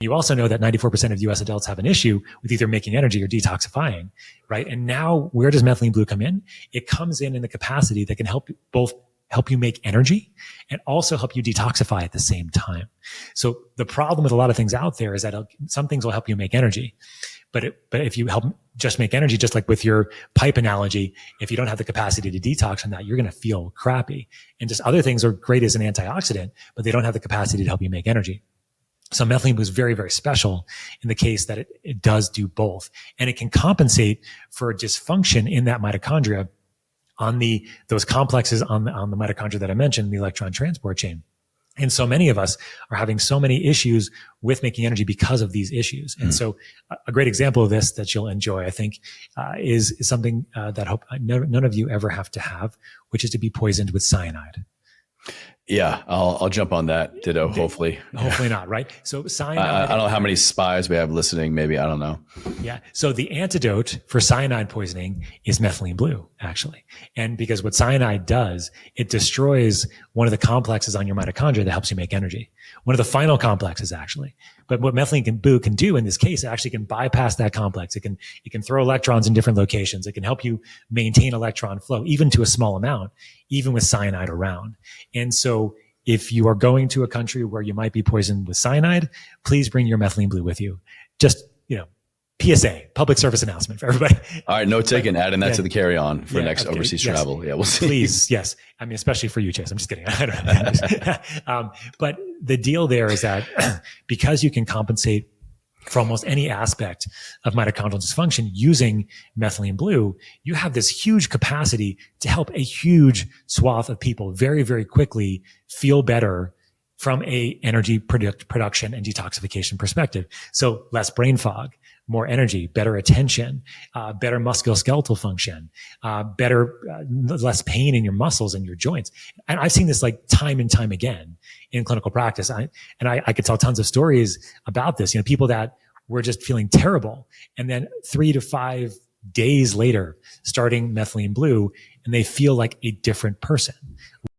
You also know that 94% of US adults have an issue with either making energy or detoxifying, right? And now where does methylene blue come in? It comes in the capacity that can help you make energy and also help you detoxify at the same time. So the problem with a lot of things out there is that some things will help you make energy. But if you help just make energy, just like with your pipe analogy, if you don't have the capacity to detox from that, you're going to feel crappy. And just other things are great as an antioxidant, but they don't have the capacity to help you make energy. So methylene blue is very, very special in the case that it does do both. And it can compensate for dysfunction in that mitochondria on those complexes on the mitochondria that I mentioned, the electron transport chain. And so many of us are having so many issues with making energy because of these issues. And so a great example of this that you'll enjoy, I think, is something that I hope none of you ever have to have, which is to be poisoned with cyanide. Yeah, I'll jump on that. Ditto. Hopefully not. Right. So cyanide. I don't know how many spies we have listening. Maybe, I don't know. Yeah. So the antidote for cyanide poisoning is methylene blue, actually. And because what cyanide does, it destroys one of the complexes on your mitochondria that helps you make energy. One of the final complexes, actually. But what methylene blue can do in this case, it actually can bypass that complex. It can throw electrons in different locations. It can help you maintain electron flow, even to a small amount, even with cyanide around. And so if you are going to a country where you might be poisoned with cyanide, please bring your methylene blue with you. Just, PSA, public service announcement for everybody. All right, no taken. Adding that to the carry-on for next overseas travel. Yeah, we'll see. Please, yes. I mean, especially for you, Chase. I'm just kidding. I don't know. But the deal there is that because you can compensate for almost any aspect of mitochondrial dysfunction using methylene blue, you have this huge capacity to help a huge swath of people very, very quickly feel better from a energy production and detoxification perspective. So less brain fog, more energy, better attention, better musculoskeletal function, less pain in your muscles and your joints. And I've seen this like time and time again in clinical practice. I could tell tons of stories about this. People that were just feeling terrible, and then 3 to 5 days later, starting methylene blue, and they feel like a different person.